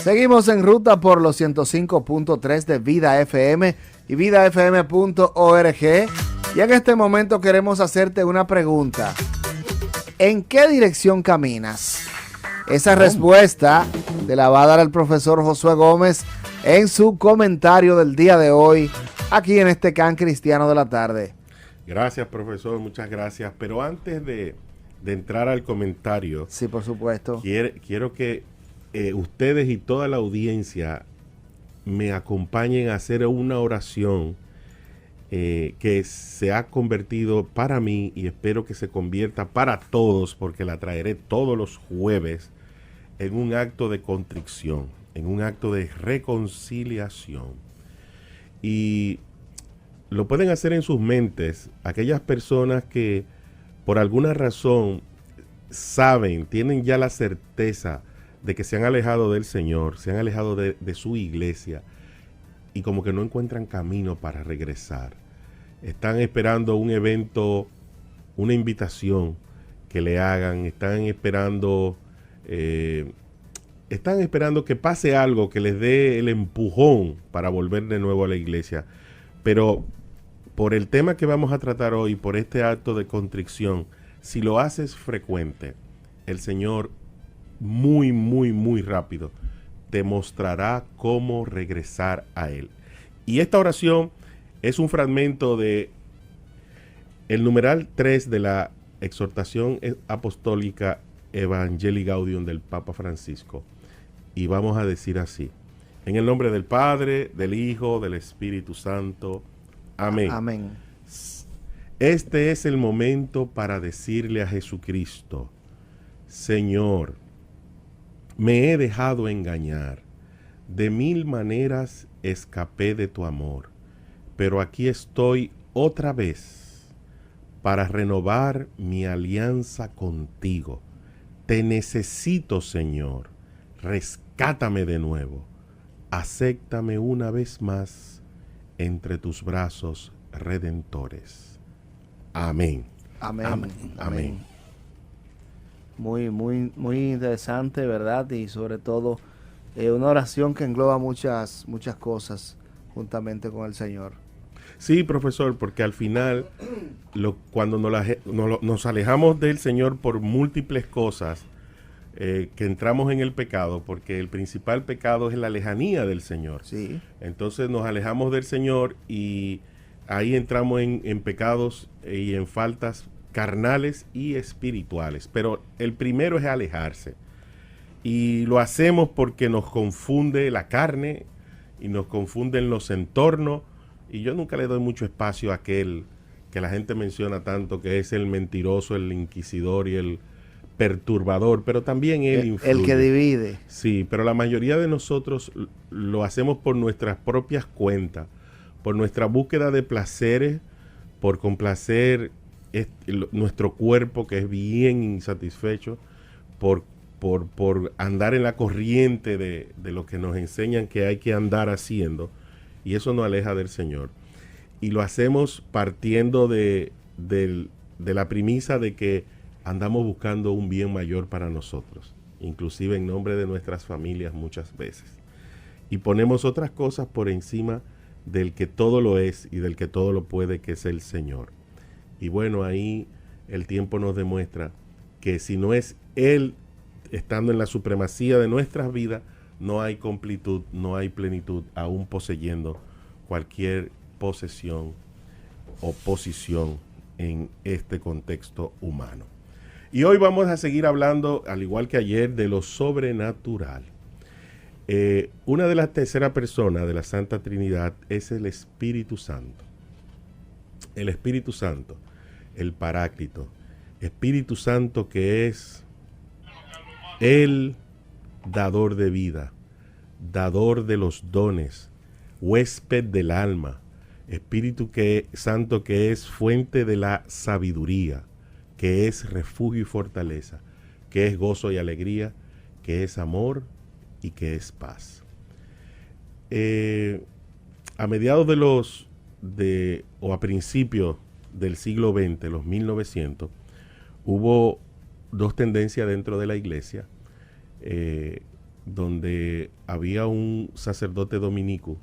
Seguimos en ruta por los 105.3 de Vida FM y vidafm.org. Y en este momento queremos hacerte una pregunta. ¿En qué dirección caminas? Esa respuesta te la va a dar el profesor Josué Gómez en su comentario del día de hoy, aquí en este Can Cristiano de la Tarde. Gracias, profesor, muchas gracias. Pero antes de entrar al comentario, sí, por supuesto, quiero que ustedes y toda la audiencia me acompañen a hacer una oración que se ha convertido para mí y espero que se convierta para todos, porque la traeré todos los jueves, en un acto de contrición, en un acto de reconciliación. Y lo pueden hacer en sus mentes aquellas personas que por alguna razón saben, tienen ya la certeza de que se han alejado del Señor, se han alejado de su iglesia y como que no encuentran camino para regresar. Están esperando un evento, una invitación que le hagan, están esperando que pase algo que les dé el empujón para volver de nuevo a la iglesia. Pero por el tema que vamos a tratar hoy, por este acto de contrición, si lo haces frecuente, el Señor muy, muy, muy rápido te mostrará cómo regresar a Él. Y esta oración es un fragmento de el numeral 3 de la exhortación apostólica Evangelii Gaudium del Papa Francisco. Y vamos a decir así: en el nombre del Padre, del Hijo, del Espíritu Santo. Amén. Amén. Este es el momento para decirle a Jesucristo: Señor, me he dejado engañar, de mil maneras escapé de tu amor, pero aquí estoy otra vez para renovar mi alianza contigo. Te necesito, Señor, rescátame de nuevo, acéptame una vez más entre tus brazos redentores. Amén. Amén. Amén. Amén. Muy, muy, muy interesante, ¿verdad? Y sobre todo una oración que engloba muchas cosas juntamente con el Señor. Sí, profesor, porque al final, cuando nos alejamos del Señor por múltiples cosas, que entramos en el pecado, porque el principal pecado es la lejanía del Señor. Sí. Entonces nos alejamos del Señor y ahí entramos en pecados y en faltas carnales y espirituales. Pero el primero es alejarse. Y lo hacemos porque nos confunde la carne y nos confunden los entornos. Y yo nunca le doy mucho espacio a aquel que la gente menciona tanto, que es el mentiroso, el inquisidor y el perturbador, pero también él influye. El que divide. Sí, pero la mayoría de nosotros lo hacemos por nuestras propias cuentas, por nuestra búsqueda de placeres, por complacer nuestro cuerpo que es bien insatisfecho, por andar en la corriente de lo que nos enseñan que hay que andar haciendo, y eso nos aleja del Señor. Y lo hacemos partiendo de la premisa de que andamos buscando un bien mayor para nosotros, inclusive en nombre de nuestras familias muchas veces. Y ponemos otras cosas por encima del que todo lo es y del que todo lo puede, que es el Señor. Y bueno, ahí el tiempo nos demuestra que si no es Él estando en la supremacía de nuestras vidas, no hay completud, no hay plenitud, aún poseyendo cualquier posesión o posición en este contexto humano. Y hoy vamos a seguir hablando, al igual que ayer, de lo sobrenatural. Una de las terceras personas de la Santa Trinidad es el Espíritu Santo. El Espíritu Santo, el Paráclito. Espíritu Santo, que es el dador de vida, dador de los dones, huésped del alma. Espíritu Santo, que es fuente de la sabiduría, que es refugio y fortaleza, que es gozo y alegría, que es amor y que es paz. A mediados o a principios del siglo XX, los 1900, hubo dos tendencias dentro de la iglesia. donde había un sacerdote dominico,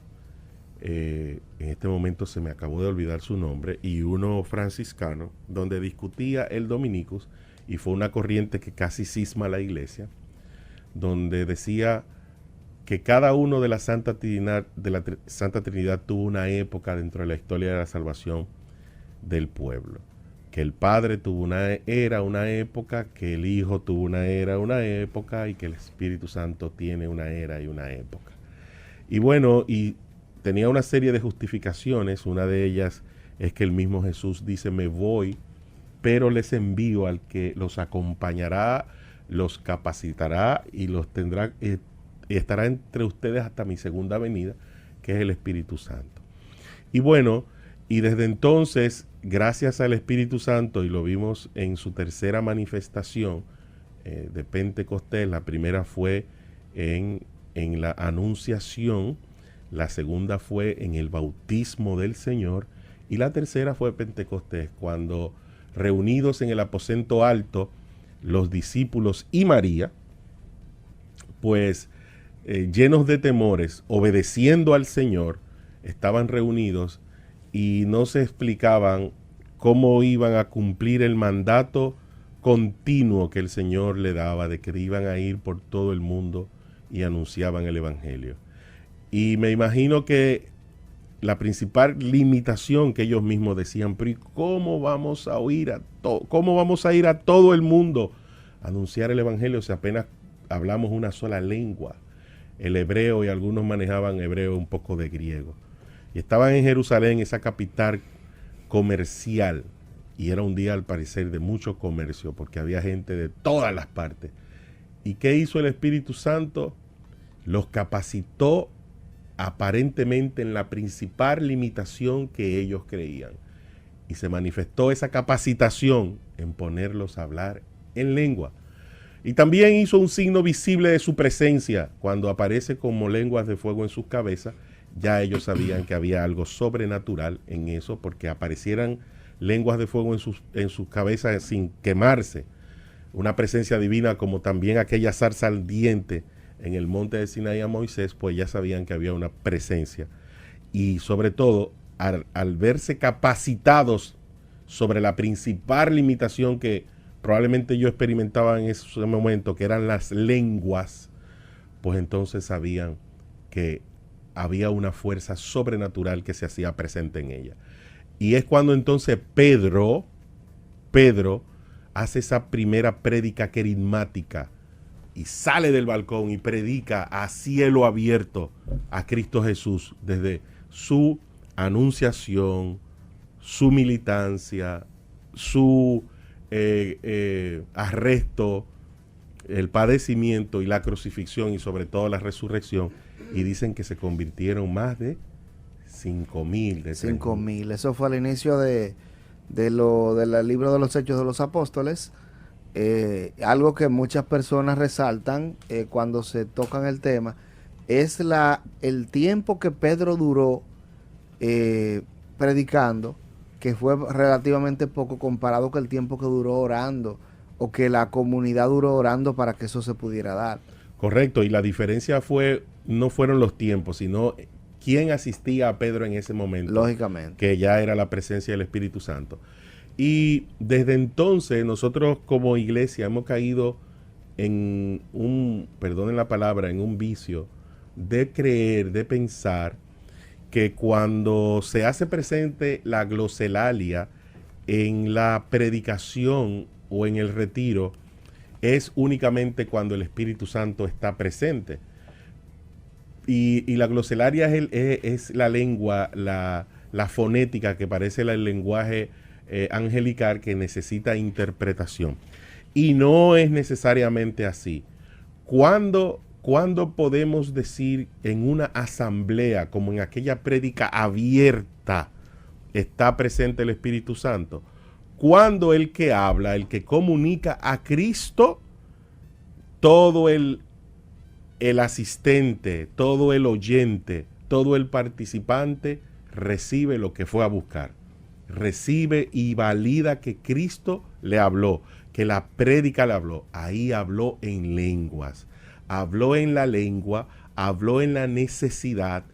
en este momento se me acabó de olvidar su nombre, y uno franciscano, donde discutía el dominicus, y fue una corriente que casi cisma la iglesia, donde decía que cada uno de la Santa Trinidad tuvo una época dentro de la historia de la salvación del pueblo. Que el Padre tuvo una época, que el Hijo tuvo una época, y que el Espíritu Santo tiene una era y una época. Y bueno, y tenía una serie de justificaciones. Una de ellas es que el mismo Jesús dice: me voy, pero les envío al que los acompañará, los capacitará y los tendrá, y estará entre ustedes hasta mi segunda venida, que es el Espíritu Santo. Y bueno, y desde entonces, gracias al Espíritu Santo, y lo vimos en su tercera manifestación de Pentecostés, la primera fue en la Anunciación, la segunda fue en el bautismo del Señor, y la tercera fue Pentecostés, cuando reunidos en el aposento alto, los discípulos y María, pues llenos de temores, obedeciendo al Señor, estaban reunidos y no se explicaban cómo iban a cumplir el mandato continuo que el Señor le daba, de que iban a ir por todo el mundo y anunciaban el Evangelio. Y me imagino que la principal limitación que ellos mismos decían: pero ¿cómo vamos a ir a todo el mundo a anunciar el Evangelio si apenas hablamos una sola lengua, el hebreo, y algunos manejaban hebreo, un poco de griego? Y estaban en Jerusalén, esa capital comercial, y era un día al parecer de mucho comercio, porque había gente de todas las partes. ¿Y qué hizo el Espíritu Santo? Los capacitó aparentemente en la principal limitación que ellos creían, y se manifestó esa capacitación en ponerlos a hablar en lengua. Y también hizo un signo visible de su presencia. Cuando aparece como lenguas de fuego en sus cabezas, ya ellos sabían que había algo sobrenatural en eso, porque aparecieran lenguas de fuego en sus cabezas sin quemarse, una presencia divina, como también aquella zarza ardiente en el monte de Sinaí a Moisés, pues ya sabían que había una presencia. Y sobre todo, al verse capacitados sobre la principal limitación que probablemente yo experimentaba en ese momento, que eran las lenguas, pues entonces sabían que había una fuerza sobrenatural que se hacía presente en ella. Y es cuando entonces Pedro hace esa primera prédica querigmática y sale del balcón y predica a cielo abierto a Cristo Jesús, desde su anunciación, su militancia, su arresto, el padecimiento y la crucifixión, y sobre todo la resurrección. Y dicen que se convirtieron más de 5,000. 5,000. Eso fue al inicio del libro de los Hechos de los Apóstoles. Algo que muchas personas resaltan cuando se tocan el tema es el tiempo que Pedro duró predicando, que fue relativamente poco comparado con el tiempo que duró orando, o que la comunidad duró orando para que eso se pudiera dar. Correcto, y la diferencia no fueron los tiempos, sino quién asistía a Pedro en ese momento. Lógicamente. Que ya era la presencia del Espíritu Santo. Y desde entonces nosotros como iglesia hemos caído en perdonen la palabra, en un vicio de creer, de pensar que cuando se hace presente la glosolalia en la predicación o en el retiro, es únicamente cuando el Espíritu Santo está presente. Y la glosolalia es la lengua, la fonética que parece el lenguaje angelical, que necesita interpretación. Y no es necesariamente así. ¿Cuándo podemos decir en una asamblea, como en aquella prédica abierta, está presente el Espíritu Santo? Cuando el que habla, el que comunica a Cristo, todo el asistente, todo el oyente, todo el participante recibe lo que fue a buscar. Recibe y valida que Cristo le habló, que la prédica le habló. Ahí habló en lenguas. habló en la lengua, habló en la necesidad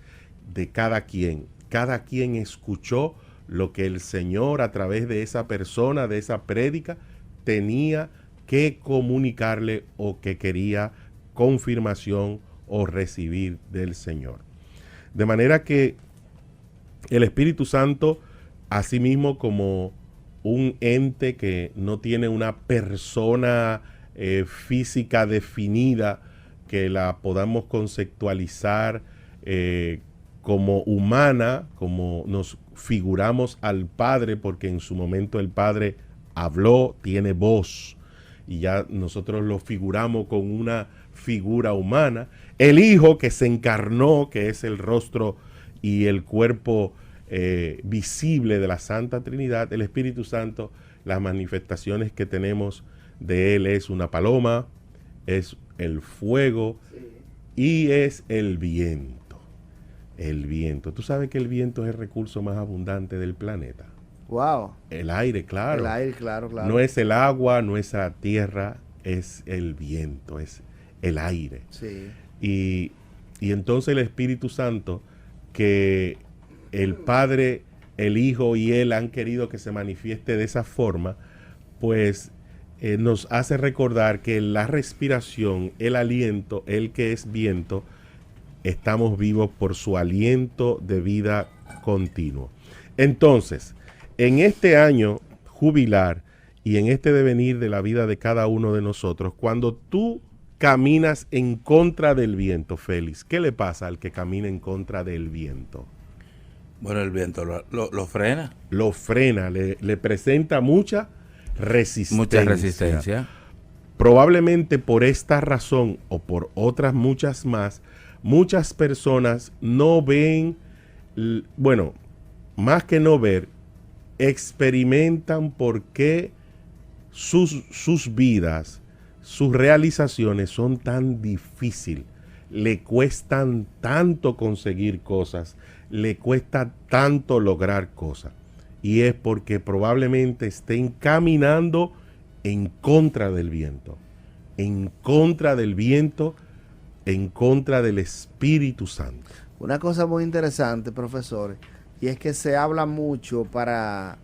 de cada quien. Cada quien escuchó lo que el Señor a través de esa persona, de esa prédica, tenía que comunicarle o que quería confirmación o recibir del Señor. De manera que el Espíritu Santo, asimismo como un ente que no tiene una persona física definida, que la podamos conceptualizar como humana, como nos figuramos al Padre, porque en su momento el Padre habló, tiene voz, y ya nosotros lo figuramos con una figura humana. El Hijo que se encarnó, que es el rostro y el cuerpo visible de la Santa Trinidad. El Espíritu Santo, las manifestaciones que tenemos de Él es una paloma, es el fuego y es el viento. El viento. Tú sabes que el viento es el recurso más abundante del planeta. Wow. El aire, claro. El aire, claro. No es el agua, no es la tierra, es el viento, es el aire. Sí. Y entonces el Espíritu Santo, que el Padre, el Hijo y Él han querido que se manifieste de esa forma, pues nos hace recordar que la respiración, el aliento, el que es viento, estamos vivos por su aliento de vida continuo. Entonces, en este año jubilar y en este devenir de la vida de cada uno de nosotros, cuando tú caminas en contra del viento, Félix, ¿qué le pasa al que camina en contra del viento? Bueno, el viento lo frena. Lo frena, le presenta mucha resistencia. Mucha resistencia. Probablemente por esta razón o por otras muchas más, muchas personas no ven, bueno, más que no ver, experimentan por qué sus vidas, sus realizaciones son tan difíciles, le cuestan tanto conseguir cosas, le cuesta tanto lograr cosas. Y es porque probablemente estén caminando en contra del viento, en contra del viento, en contra del Espíritu Santo. Una cosa muy interesante, profesor, y es que se habla mucho para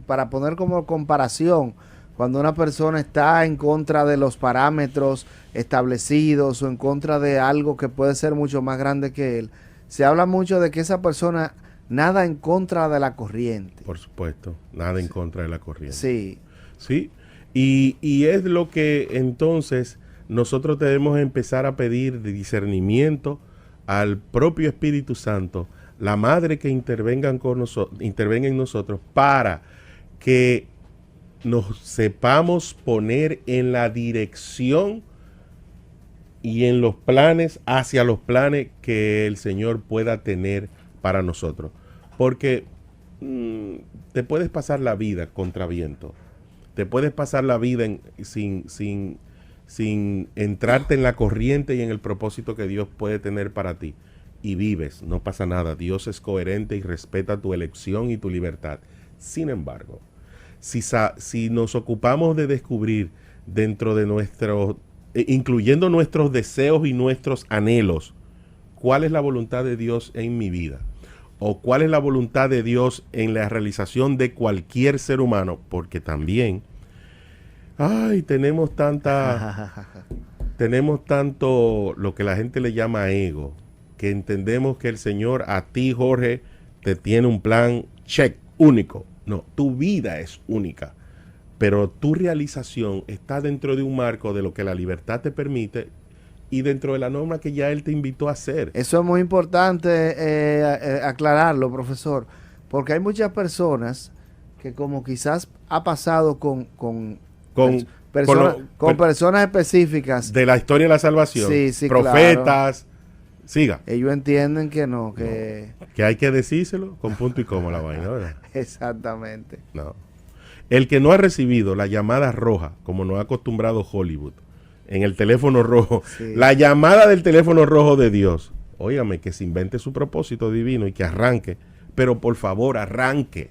para poner como comparación cuando una persona está en contra de los parámetros establecidos o en contra de algo que puede ser mucho más grande que él. Se habla mucho de que esa persona nada en contra de la corriente. Por supuesto, nada en contra de la corriente. Sí. Sí, y es lo que entonces nosotros debemos empezar a pedir de discernimiento al propio Espíritu Santo, la Madre que intervenga en nosotros para que nos sepamos poner en la dirección y en los planes, hacia los planes que el Señor pueda tener para nosotros. Porque te puedes pasar la vida contra viento. Te puedes pasar la vida sin entrarte en la corriente y en el propósito que Dios puede tener para ti. Y vives, no pasa nada. Dios es coherente y respeta tu elección y tu libertad. Sin embargo, si nos ocupamos de descubrir dentro de nuestros, incluyendo nuestros deseos y nuestros anhelos, cuál es la voluntad de Dios en mi vida, o cuál es la voluntad de Dios en la realización de cualquier ser humano, porque también tenemos tanto lo que la gente le llama ego, que entendemos que el Señor a ti, Jorge, te tiene un plan check, único. No, tu vida es única, pero tu realización está dentro de un marco de lo que la libertad te permite y dentro de la norma que ya Él te invitó a hacer. Eso es muy importante aclararlo, profesor, porque hay muchas personas que, como quizás ha pasado con personas específicas de la historia de la salvación, sí, profetas, claro. Siga. Ellos entienden que no, que hay que decírselo con punto y coma la vaina, ¿verdad? Exactamente. No. El que no ha recibido la llamada roja, como nos ha acostumbrado Hollywood, en el teléfono rojo, sí, la llamada del teléfono rojo de Dios, óigame, que se invente su propósito divino y que arranque, pero por favor arranque.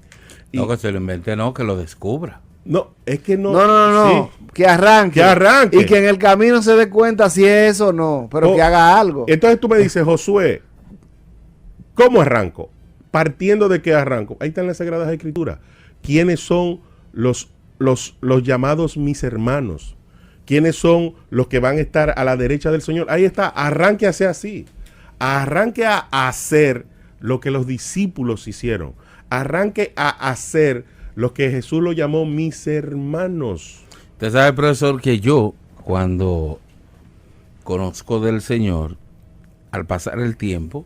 No, que se lo invente, no, que lo descubra. No, es que no. No. Sí. Que arranque. Que arranque. Y que en el camino se dé cuenta si es eso o no. Pero que haga algo. Entonces tú me dices, Josué, ¿cómo arranco? Partiendo de qué arranco. Ahí están las Sagradas Escrituras. ¿Quiénes son los llamados mis hermanos? ¿Quiénes son los que van a estar a la derecha del Señor? Ahí está. Arranque a hacer así. Arranque a hacer lo que los discípulos hicieron. Arranque a hacer lo que Jesús lo llamó mis hermanos. Usted sabe, profesor, que yo, cuando conozco del Señor, al pasar el tiempo,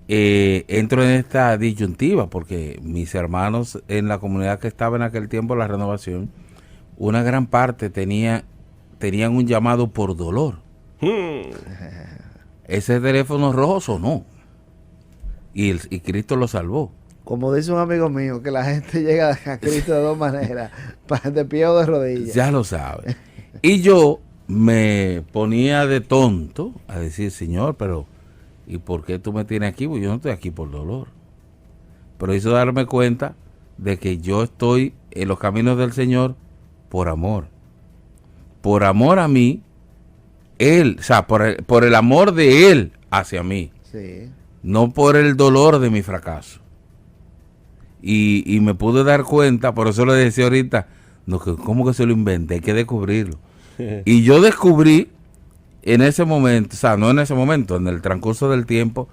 entro en esta disyuntiva, porque mis hermanos en la comunidad que estaba en aquel tiempo, la Renovación, una gran parte tenían un llamado por dolor. Ese teléfono rojo sonó y Cristo lo salvó. Como dice un amigo mío, que la gente llega a Cristo de dos maneras, de pie o de rodillas. Ya lo sabe. Y yo me ponía de tonto a decir, Señor, pero ¿y por qué tú me tienes aquí? Pues yo no estoy aquí por dolor. Pero hizo darme cuenta de que yo estoy en los caminos del Señor por amor. Por amor a mí, Él, o sea, por el amor de Él hacia mí. Sí. No por el dolor de mi fracaso. Y me pude dar cuenta, por eso le decía ahorita, no, ¿cómo que se lo inventé? Hay que descubrirlo. Y yo descubrí en ese momento, o sea, no en ese momento, en el transcurso del tiempo,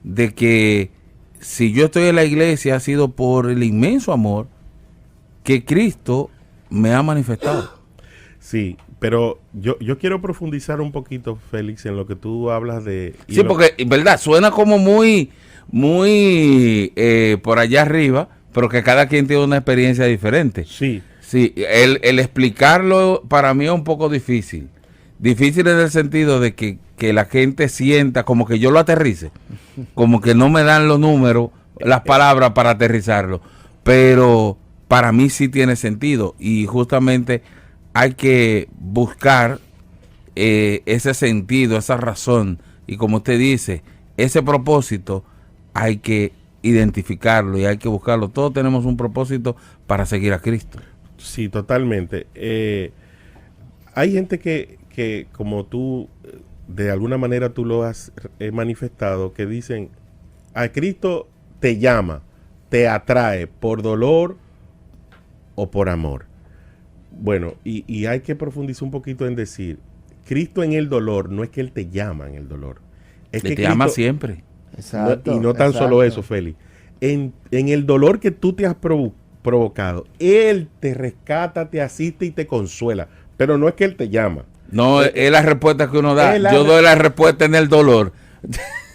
de que si yo estoy en la iglesia ha sido por el inmenso amor que Cristo me ha manifestado. Sí, pero yo quiero profundizar un poquito, Félix, en lo que tú hablas de... Sí, porque, verdad, suena como muy por allá arriba, pero que cada quien tiene una experiencia diferente. Sí. Sí, el explicarlo para mí es un poco difícil. Difícil en el sentido de que la gente sienta como que yo lo aterrice, como que no me dan los números, las palabras para aterrizarlo, pero para mí sí tiene sentido y justamente hay que buscar ese sentido, esa razón y como usted dice, ese propósito hay que identificarlo y hay que buscarlo. Todos tenemos un propósito para seguir a Cristo. Sí, totalmente. Hay gente que como tú, de alguna manera tú lo has manifestado, que dicen, a Cristo te llama, te atrae por dolor o por amor. Bueno, y hay que profundizar un poquito en decir, Cristo en el dolor, no es que Él te llama en el dolor. Es que te ama siempre. Exacto. Y no tan solo eso, Félix. En el dolor que tú te has provocado, Él te rescata, te asiste y te consuela. Pero no es que Él te llama. No, es la respuesta que uno da. Yo doy la respuesta en el dolor.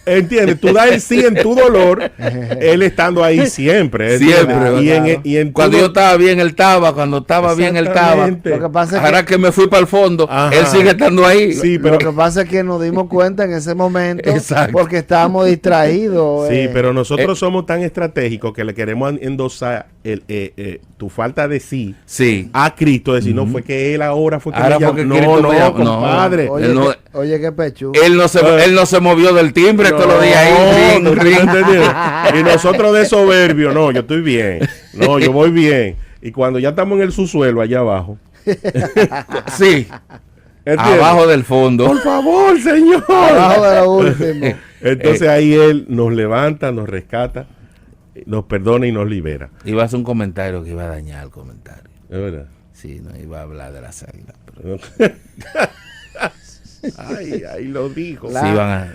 ¿Entiendes? Tú das el sí en tu dolor, Él estando ahí siempre. ¿Entiendes? Siempre. Y cuando yo estaba bien, Él estaba. Cuando estaba bien, Él estaba. Lo que pasa es ahora que me fui para el fondo, Él sigue estando ahí. Sí, pero lo que pasa es que nos dimos cuenta en ese momento Exacto. porque estábamos distraídos. Sí, pero nosotros somos tan estratégicos que le queremos endosar tu falta de sí a Cristo. Decir, no, fue que Él ahora fue que ahora me llamó. No, compadre. Oye, qué pecho. Él no se movió del timbre todos los días ahí. No, y nosotros de soberbio, no, yo estoy bien. No, yo voy bien. Y cuando ya estamos en el subsuelo, allá abajo. Sí. ¿Entiendes? Abajo del fondo. Por favor, Señor. Abajo de lo último. Entonces ahí Él nos levanta, nos rescata, nos perdona y nos libera. Iba a hacer un comentario que iba a dañar el comentario. ¿Es verdad? Sí, no iba a hablar de las águilas. Pero... ahí lo dijo. Las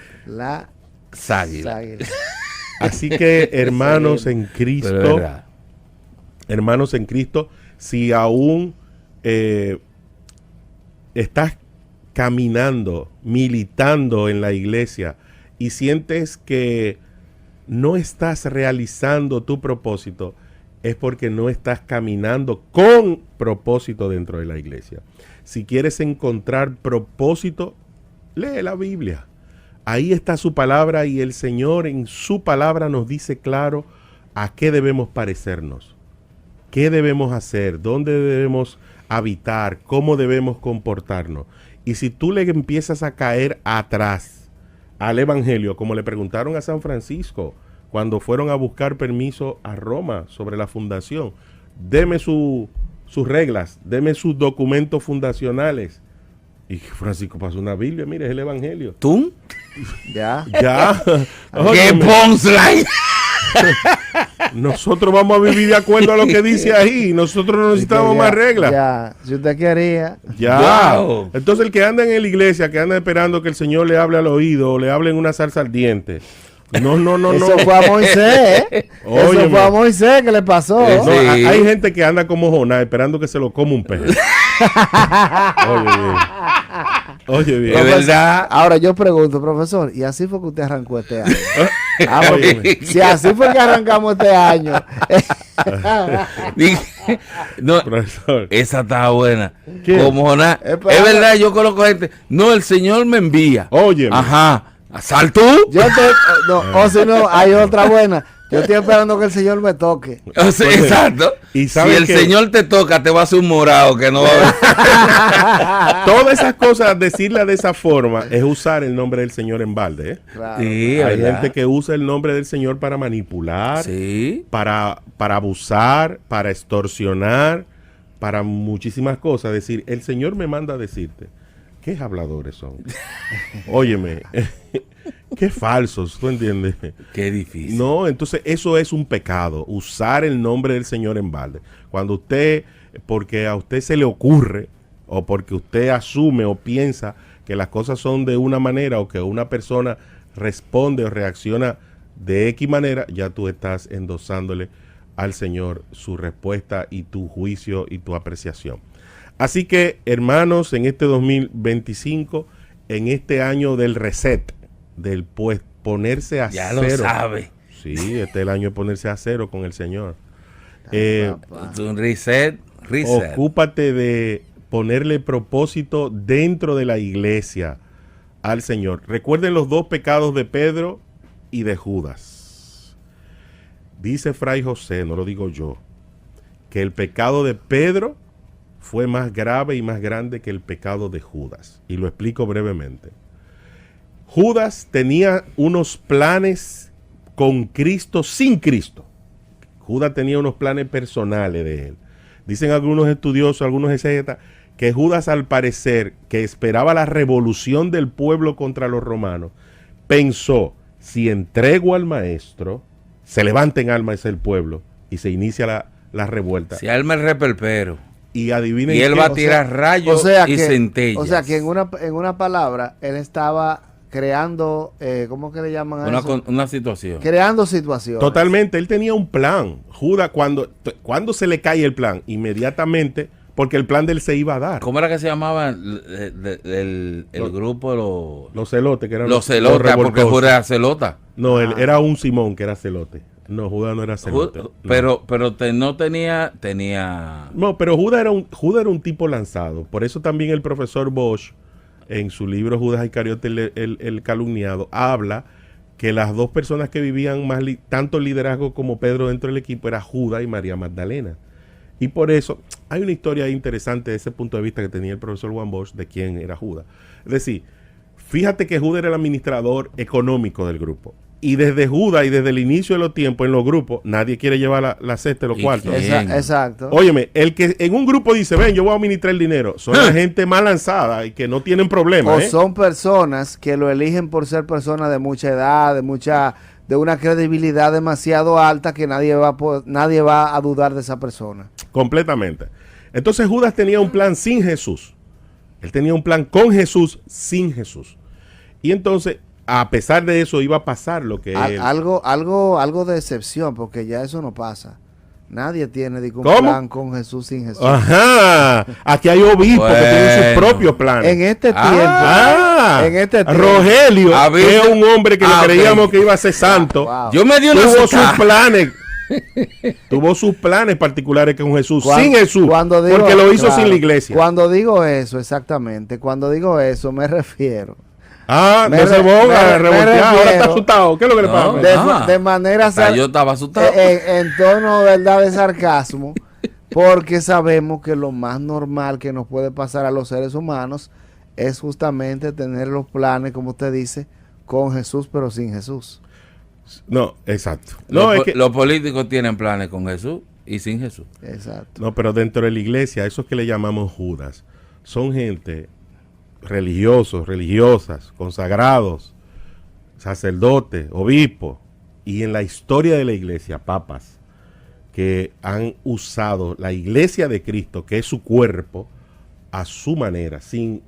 águilas. Así que hermanos en Cristo, si aún estás caminando, militando en la iglesia y sientes que no estás realizando tu propósito, es porque no estás caminando con propósito dentro de la iglesia. Si quieres encontrar propósito, lee la Biblia. Ahí está su palabra y el Señor en su palabra nos dice claro a qué debemos parecernos, qué debemos hacer, dónde debemos habitar, cómo debemos comportarnos. Y si tú le empiezas a caer atrás al evangelio, como le preguntaron a San Francisco cuando fueron a buscar permiso a Roma sobre la fundación, deme su sus reglas, deme sus documentos fundacionales. Y Francisco pasó una Biblia, mire, es el Evangelio. ¿Tú? Ya. Ya. ¡Qué Óyeme, punchline! nosotros vamos a vivir de acuerdo a lo que dice ahí. Nosotros no necesitamos Ya, más reglas. Ya, si usted quería. Ya. Wow. Entonces el que anda en la iglesia, que anda esperando que el Señor le hable al oído o le hable en una salsa ardiente. No. Eso fue a Moisés. Eso Óyeme. fue a Moisés que le pasó. Eso. No, Sí. hay gente que anda como Jonás esperando que se lo coma un pez. Oye bien. Oye bien. Es verdad. Ahora yo pregunto, profesor, ¿y así fue que usted arrancó este año? Ah, Óyeme. porque si así fue que arrancamos este año. Dije, no, Profesor. esa está buena. ¿Qué? Como Jonás. Es Es verdad, yo coloco gente. No, el Señor me envía. Óyeme. Ajá. ¿Sal tú? Yo te, no, o si no, hay otra buena. Yo estoy esperando que el Señor me toque. O sea, Oye, exacto. y Si ¿sabe el qué? Señor te toca, te va a hacer un morado que no va a ver. Todas esas cosas, decirlas de esa forma, es usar el nombre del Señor en balde. ¿eh? Claro. Sí, Hay ¿verdad? gente que usa el nombre del Señor para manipular, Sí. para abusar, para extorsionar, para muchísimas cosas. Es decir, el Señor me manda a decirte, ¿qué habladores son? Óyeme, qué falsos, ¿tú entiendes? Qué difícil. No, entonces eso es un pecado, usar el nombre del Señor en balde. Cuando usted, porque a usted se le ocurre, o porque usted asume o piensa que las cosas son de una manera, o que una persona responde o reacciona de X manera, ya tú estás endosándole al Señor su respuesta y tu juicio y tu apreciación. Así que, hermanos, en este 2025, en este año del reset, del pues ponerse a Ya cero. lo sabe. Sí, este es el año de ponerse a cero con el Señor. Papá. Un reset. Ocúpate de ponerle propósito dentro de la iglesia al Señor. Recuerden los dos pecados de Pedro y de Judas. Dice Fray José, no lo digo yo, que el pecado de Pedro fue más grave y más grande que el pecado de Judas. Y lo explico brevemente. Judas tenía unos planes con Cristo sin Cristo. Judas tenía unos planes personales de él. Dicen algunos estudiosos, algunos exégetas, que Judas, al parecer, que esperaba la revolución del pueblo contra los romanos, pensó, si entrego al maestro, se levanta en armas el pueblo y se inicia la revuelta. Se arma el reperpero. Y adivinen Y él qué, va a tirar rayos y centellas. O sea que en una palabra, él estaba creando, ¿cómo que le llaman a eso? Una situación. Creando situaciones. Totalmente, él tenía un plan. Judas, cuando se le cae el plan, inmediatamente, porque el plan de él se iba a dar. ¿Cómo era que se llamaba el grupo? Los celotes, que eran Los celotas, porque revoltosos. Judas era celota. No, él era un Simón que era celote. No, Judas no era celote. No. Pero no tenía... No, pero Judas era un tipo lanzado. Por eso también el profesor Bosch, en su libro Judas Iscariote, el calumniado, habla que las dos personas que vivían más tanto liderazgo como Pedro dentro del equipo era Judas y María Magdalena. Y por eso hay una historia interesante de ese punto de vista que tenía el profesor Juan Bosch de quién era Judas. Es decir, fíjate que Judas era el administrador económico del grupo. Y desde Judas y desde el inicio de los tiempos en los grupos, nadie quiere llevar la cesta de los ¿Y cuartos. quién? Exacto. Óyeme, el que en un grupo dice, ven, yo voy a administrar el dinero, son la gente más lanzada y que no tienen O problemas. son personas que lo eligen por ser personas de mucha edad, de una credibilidad demasiado alta que nadie va a dudar de esa persona. Completamente. Entonces Judas tenía un plan sin Jesús. Él tenía un plan con Jesús, sin Jesús. Y entonces, a pesar de eso, iba a pasar lo que él... Algo de excepción, porque ya eso no pasa. Nadie tiene un ¿Cómo? plan con Jesús sin Jesús. Ajá. Aquí hay obispos que tienen sus Bueno. propios planes. En este tiempo. Ah, en este tiempo. Rogelio, Ah, que es un hombre que le ok. creíamos que iba a ser santo, Wow. Yo me di una tuvo sus asustada. planes. Tuvo sus planes particulares con Jesús, Cuan- sin Jesús, cuando digo- porque lo hizo claro, sin la iglesia. Cuando digo eso, exactamente, cuando digo eso me refiero Ah, me no se re- ponga me revolteado, ahora está refiero- asustado. ¿Qué es lo que le No, pasa? de manera Hasta yo estaba asustado. en tono verdad de sarcasmo, porque sabemos que lo más normal que nos puede pasar a los seres humanos es justamente tener los planes, como usted dice, con Jesús pero sin Jesús. No, exacto. No, es que Los políticos tienen planes con Jesús. y sin Jesús. Exacto. No, pero dentro de la iglesia, esos que le llamamos Judas, son gente religiosos, religiosas, consagrados, sacerdotes, obispos, y en la historia de la iglesia, papas, que han usado la iglesia de Cristo, que es su cuerpo, a su manera, sin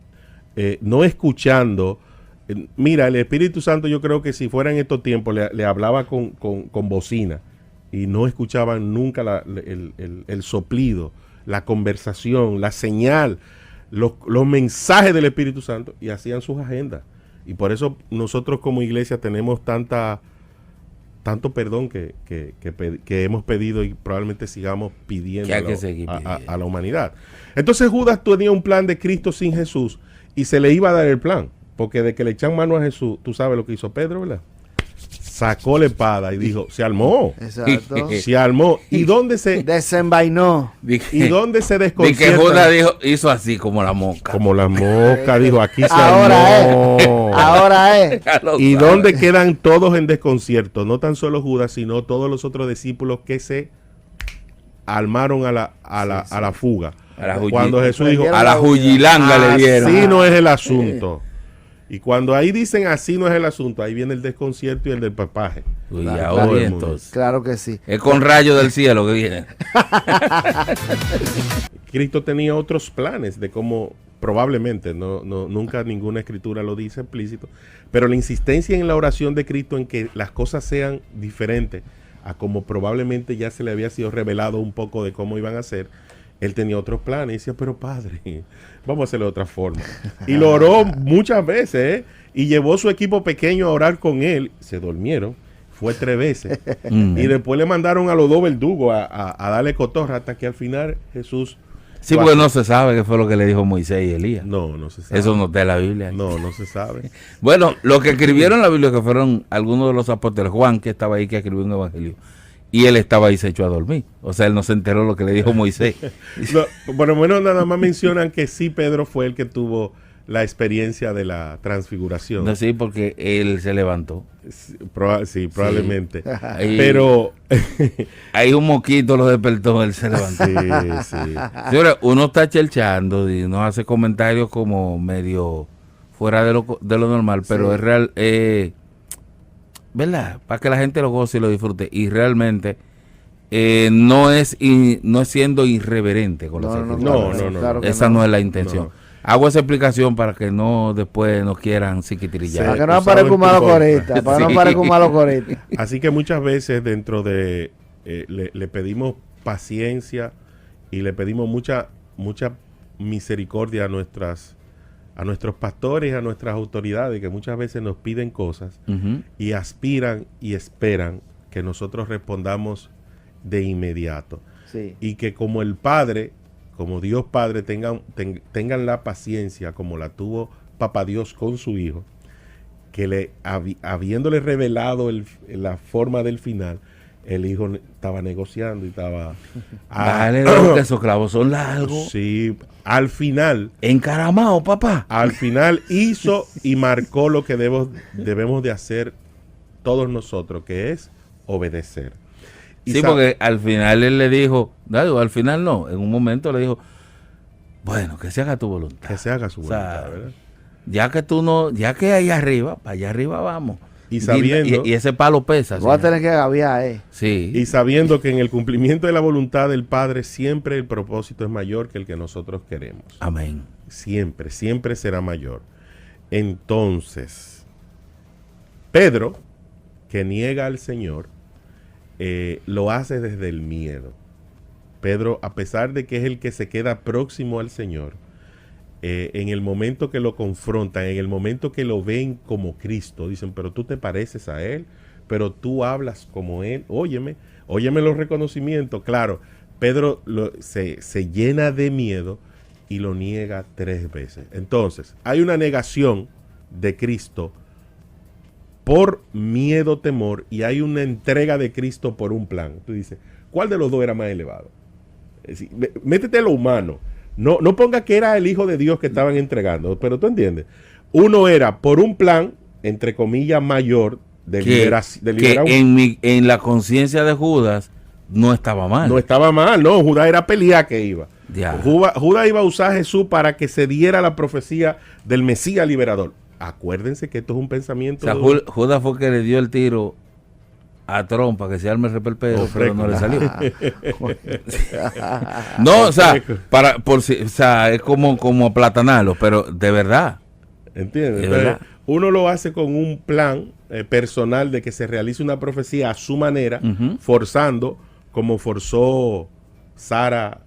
no escuchando. Mira, el Espíritu Santo, yo creo que si fuera en estos tiempos, le hablaba con bocina, y no escuchaban nunca el soplido, la conversación, la señal, los mensajes del Espíritu Santo, y hacían sus agendas. Y por eso nosotros como iglesia tenemos tanto perdón que hemos pedido, y probablemente sigamos pidiendo que hay que seguir a la humanidad. Entonces Judas tenía un plan de Cristo sin Jesús, y se le iba a dar el plan, porque de que le echan mano a Jesús, tú sabes lo que hizo Pedro, ¿verdad? Sacó la espada y dijo, se armó. Exacto. Se armó. ¿Y dónde se desenvainó? ¿Y dónde se Y desconcierta? que Judas hizo así como la mosca. Como la mosca, dijo, aquí se Ahora armó. Ahora es. ¿Y dónde quedan todos en desconcierto? No tan solo Judas, sino todos los otros discípulos que se armaron a la fuga. Cuando Jesús dijo, a la juyilanga le dieron. así no es el asunto. Y cuando ahí dicen así no es el asunto, ahí viene el desconcierto y el del papaje. Uy, Todo ahora el mundo. entonces. Claro que sí. Es con rayos del cielo que viene. Cristo tenía otros planes de cómo, probablemente, nunca ninguna escritura lo dice explícito, pero la insistencia en la oración de Cristo en que las cosas sean diferentes a como probablemente ya se le había sido revelado un poco de cómo iban a ser, él tenía otros planes y decía, pero padre, vamos a hacerlo de otra forma. Y lo oró muchas veces, y llevó su equipo pequeño a orar con él, se durmieron, fue 3 veces, y después le mandaron a los 2 verdugos a darle cotorra hasta que al final Jesús... Sí, porque no se sabe qué fue lo que le dijo Moisés y Elías. No se sabe. Eso no está en la Biblia. No se sabe. Bueno, lo que escribieron en la Biblia que fueron algunos de los apóstoles, Juan, que estaba ahí, que escribió un evangelio, y él estaba ahí, se echó a dormir. O sea, él no se enteró lo que le dijo Moisés. No, por lo menos nada más mencionan que sí, Pedro fue el que tuvo la experiencia de la transfiguración. No, sí, porque él se levantó. Sí, probablemente. Ahí, Pero... ahí un moquito lo despertó, él se levantó. sí. Señora, uno está chelchando y uno hace comentarios como medio fuera de lo normal, pero Sí. es real, ¿verdad? Para que la gente lo goce y lo disfrute. Y realmente no es siendo irreverente con las escrituras. No, claro que Esa no es la intención. No. Hago esa explicación para que no después nos quieran psiquitrillar. Para que no usado aparezca en un tu malo contra. corista. Para que no Sí. aparezca un malo corista. Así que muchas veces dentro de... le pedimos paciencia y le pedimos mucha misericordia a nuestros pastores y a nuestras autoridades, que muchas veces nos piden cosas Ujú. y aspiran y esperan que nosotros respondamos de inmediato. Sí. Y que como el Padre, como Dios Padre, tengan la paciencia como la tuvo Papá Dios con su Hijo, que habiéndole revelado la forma del final, el Hijo estaba negociando y estaba... Dale, que esos clavos son largos. Sí, al final... Encaramado, papá. Al final hizo y marcó lo que debemos de hacer todos nosotros, que es obedecer. Y Sí, porque al final él le dijo, al final no, en un momento le dijo, bueno, que se haga tu voluntad. que se haga su O sea, voluntad, ¿verdad? Ya que ahí arriba, para allá arriba vamos. Y sabiendo, Y ese palo pesa. Voy a señor. tener que gaviar, Sí. y sabiendo que en el cumplimiento de la voluntad del Padre siempre el propósito es mayor que el que nosotros queremos. Amén. Siempre será mayor. Entonces, Pedro, que niega al Señor, lo hace desde el miedo. Pedro, a pesar de que es el que se queda próximo al Señor, en el momento que lo confrontan, en el momento que lo ven como Cristo, dicen, pero tú te pareces a Él, pero tú hablas como Él, óyeme los reconocimientos. Claro, Pedro se llena de miedo y lo niega 3 veces. Entonces, hay una negación de Cristo por miedo, temor, y hay una entrega de Cristo por un plan. Tú dices, ¿cuál de los dos era más elevado? Es decir, métete a lo humano. No ponga que era el Hijo de Dios que estaban entregando, pero tú entiendes. Uno era por un plan, entre comillas, mayor de Que liberar en la conciencia de Judas no estaba mal. No estaba mal, no, Judas era pelear que iba. Ya. Judas iba a usar a Jesús para que se diera la profecía del Mesías liberador. Acuérdense que esto es un pensamiento. O sea, Judas fue que le dio el tiro a trompa, que se arme el repelpero, pero no le salió. No, o sea, o sea, es como aplatanarlo, pero de verdad. ¿Entiendes? Entonces, uno lo hace con un plan personal de que se realice una profecía a su manera, forzando, como forzó Sara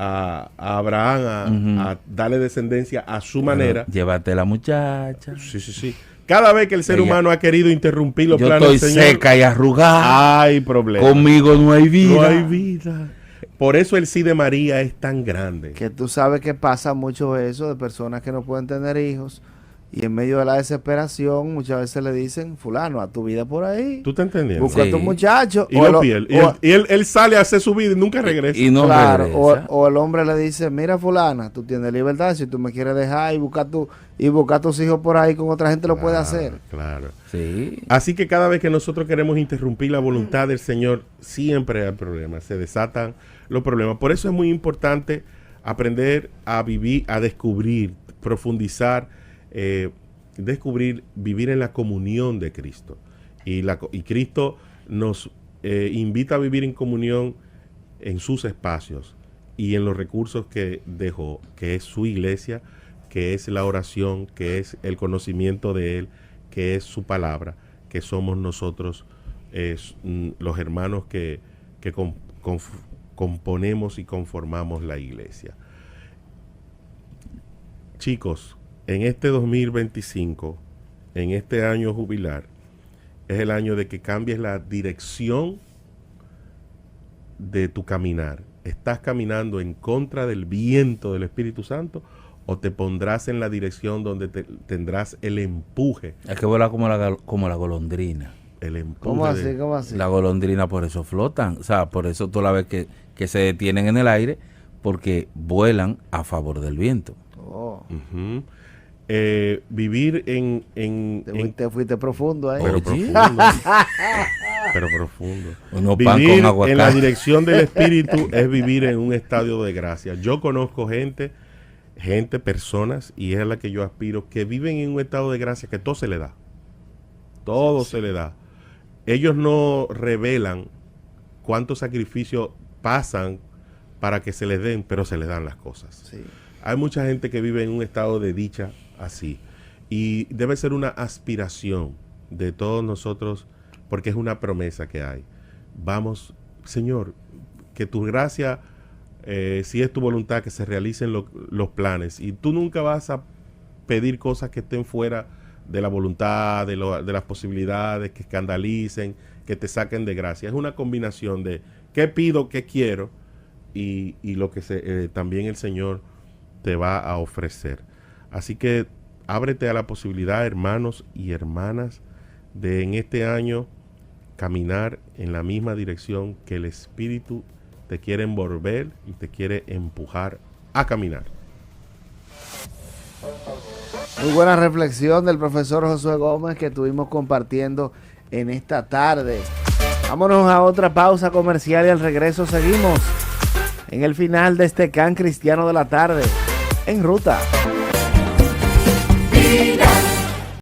a Abraham a darle descendencia a su manera. Llévate la muchacha. Sí. Cada vez que el ser humano ha querido interrumpir los planes del Señor, yo estoy seca y arrugada. Hay problemas. Conmigo no hay vida. No hay vida. Por eso el sí de María es tan grande. Que tú sabes que pasa mucho eso de personas que no pueden tener hijos y en medio de la desesperación muchas veces le dicen, fulano, a tu vida por ahí. ¿Tú te entiendes? Busca a tu muchacho. Y él sale a hacer su vida y nunca regresa. Y no regresa. O el hombre le dice, mira fulana, tú tienes libertad, si tú me quieres dejar y buscar tus hijos por ahí con otra gente lo puede hacer. Claro. Sí. Así que cada vez que nosotros queremos interrumpir la voluntad del Señor, siempre hay problemas, se desatan los problemas. Por eso es muy importante aprender a vivir, a descubrir, profundizar, descubrir, vivir en la comunión de Cristo. Y Cristo nos invita a vivir en comunión en sus espacios y en los recursos que dejó, que es su iglesia, que es la oración, que es el conocimiento de Él, que es su palabra, que somos nosotros los hermanos que componemos y conformamos la iglesia. Chicos, en este 2025, en este año jubilar, es el año de que cambies la dirección de tu caminar. ¿Estás caminando en contra del viento del Espíritu Santo o te pondrás en la dirección donde tendrás el empuje? Es que vuela como la golondrina. El empuje. ¿Cómo así? La golondrina por eso flotan. O sea, por eso tú la ves que se detienen en el aire, porque vuelan a favor del viento. Oh. Vivir Te fuiste profundo ahí. Pero profundo. Pero profundo. Vivir en la dirección del Espíritu es vivir en un estadio de gracia. Yo conozco personas, y es a la que yo aspiro, que viven en un estado de gracia que todo se le da. Todo se le da. Ellos no revelan cuántos sacrificios pasan para que se les den, pero se les dan las cosas. Sí. Hay mucha gente que vive en un estado de dicha así. Y debe ser una aspiración de todos nosotros, porque es una promesa que hay. Vamos, Señor, que tu gracia, si es tu voluntad, que se realicen los planes. Y tú nunca vas a pedir cosas que estén fuera de la voluntad, de las posibilidades, que escandalicen, que te saquen de gracia. Es una combinación de qué pido, qué quiero, y lo que también el Señor te va a ofrecer. Así que ábrete a la posibilidad, hermanos y hermanas, de en este año caminar en la misma dirección que el Espíritu te quiere envolver y te quiere empujar a caminar. Muy buena reflexión del profesor Josué Gómez que estuvimos compartiendo en esta tarde. Vámonos a otra pausa comercial y al regreso seguimos en el final de este Can Cristiano de la Tarde, en ruta.